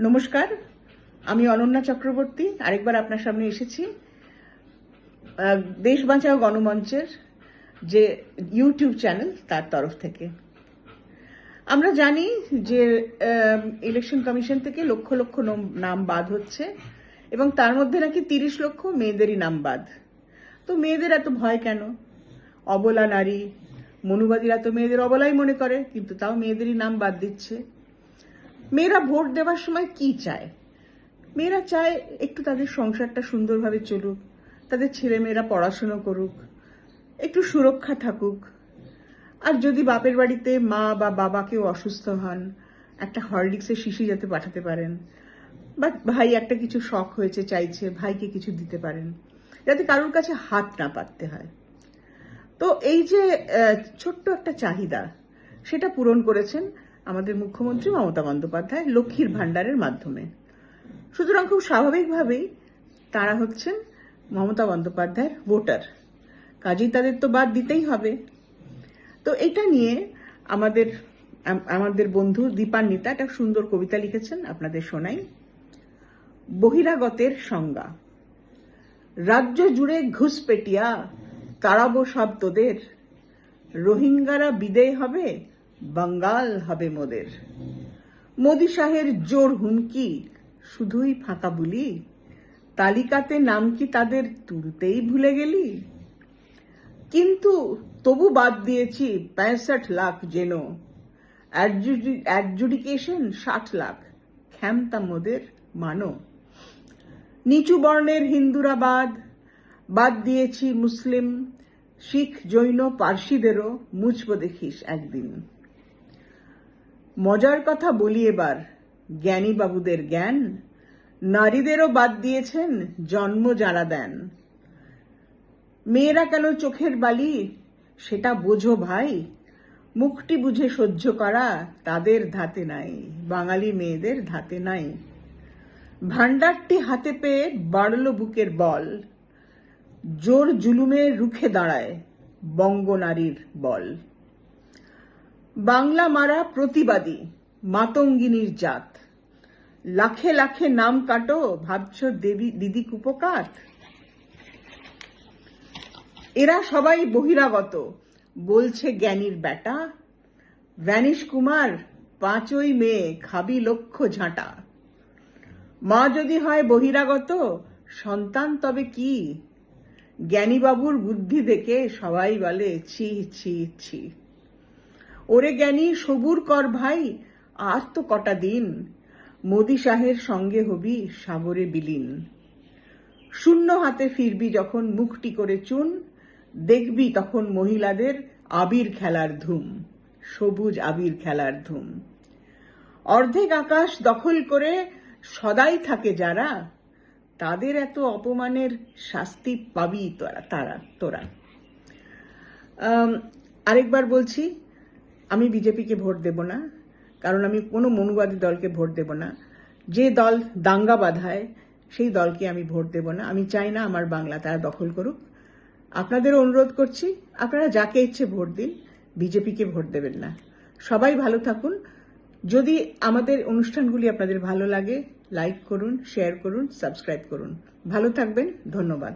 নমস্কার, আমি অনন্যা চক্রবর্তী আরেকবার আপনার সামনে এসেছি দেশ বাঁচাও গণমঞ্চের যে ইউটিউব চ্যানেল তার তরফ থেকে। আমরা জানি যে ইলেকশন কমিশন থেকে লক্ষ লক্ষ নাম বাদ হচ্ছে এবং তার মধ্যে নাকি 30 লক্ষ মেয়েদেরই নাম বাদ। তো মেয়েদের এত ভয় কেন? অবলা নারী, মনুবাদীরা তো মেয়েদের অবলাই মনে করে, কিন্তু তাও মেয়েদেরই নাম বাদ দিচ্ছে। মেয়েরা ভোট দেওয়ার সময় কি চায়? মেয়েরা চায় একটু তাদের সংসারটা সুন্দরভাবে চলুক, তাদের ছেলেমেয়েরা পড়াশুনো করুক, একটু সুরক্ষা থাকুক। আর যদি বাপের বাড়িতে মা বা বাবা কেউ অসুস্থ হন, একটা হরলিক্সের শিশি যাতে পাঠাতে পারেন, বা ভাই একটা কিছু শখ হয়েছে চাইছে ভাইকে কিছু দিতে পারেন, যাতে কারোর কাছে হাত না পাততে হয়। তো এই যে ছোট্ট একটা চাহিদা, সেটা পূরণ করেছেন আমাদের মুখ্যমন্ত্রী মমতা বন্দ্যোপাধ্যায় লক্ষ্মীর ভাণ্ডারের মাধ্যমে। সুতরাং খুব স্বাভাবিকভাবেই তারা হচ্ছেন মমতা বন্দ্যোপাধ্যায়ের ভোটার, কাজেই তাদের তো বাদ দিতেই হবে। তো এটা নিয়ে আমাদের বন্ধু দীপান্বিতা একটা সুন্দর কবিতা লিখেছেন, আপনাদের শোনাই। বহিরাগতের সংজ্ঞা। রাজ্য জুড়ে ঘুষপেটিয়া, তাড়াবো সব তোদের। রোহিঙ্গারা বিদেয় হবে, বাঙ্গাল হবে মোদের। মোদি শাহের জোর হুমকি, শুধুই ফাঁকা বুলি। তালিকাতে নাম কি তাদের তুলতেই ভুলে গেলি? কিন্তু তবু বাদ দিয়েছি 65 লাখ যেন। অ্যাডজুডিকেশন 60 লাখ, ক্ষমতা মোদের মানো। নিচু বর্ণের হিন্দুরা বাদ দিয়েছি মুসলিম, শিখ, জৈন, পার্সিদেরও মুছবো দেখিস একদিন। মজার কথা বলি এবার, জ্ঞানী বাবুদের জ্ঞান, নারীদেরও বাদ দিয়েছেন জন্ম যারা দেন। মেয়েরা কেন চোখের বালি, সেটা বোঝো ভাই। মুখটি বুঝে সহ্য করা তাদের ধাতে নাই, বাঙালি মেয়েদের ধাতে নাই। ভাণ্ডারটি হাতে পেয়ে বাড়ল বুকের বল, জোর জুলুমে রুখে দাঁড়ায় বঙ্গনারীর বল। বাংলা মারা প্রতিবাদী মাতঙ্গিনীর জাত, লাখে লাখে নাম কাটো ভাবছ দিদি কুপকাত। এরা সবাই বহিরাগত বলছে জ্ঞানীর বেটা। ভ্যানিশ কুমার 5ই মে খাবি লক্ষ ঝাঁটা। মা যদি হয় বহিরাগত, সন্তান তবে কি? জ্ঞানীবাবুর বুদ্ধি দেখে সবাই বলে ছি ছি ছি। ওরে জ্ঞানী সবুর কর ভাই, আর তো কটা দিন। মোদি শাহের সঙ্গে হবি সাগরে বিলীন। শূন্য হাতে ফিরবি যখন মুখটি করে চুন, দেখবি তখন মহিলাদের আবির খেলার ধুম, সবুজ আবির খেলার ধুম। অর্ধেক আকাশ দখল করে সদাই থাকে যারা, তাদের এত অপমানের শাস্তি পাবি তোরা। আরেকবার বলছি, আমি বিজেপিকে ভোট দেব না, কারণ আমি কোনো মনুবাদী দলকে ভোট দেব না। যে দল দাঙ্গা বাঁধায় সেই দলকে আমি ভোট দেব না। আমি চাই না আমার বাংলা তারা দখল করুক। আপনাদের অনুরোধ করছি, আপনারা যাকে ইচ্ছে ভোট দিন, বিজেপিকে ভোট দেবেন না। সবাই ভালো থাকুন। যদি আমাদের অনুষ্ঠানগুলি আপনাদের ভালো লাগে, লাইক করুন, শেয়ার করুন, সাবস্ক্রাইব করুন। ভালো থাকবেন, ধন্যবাদ।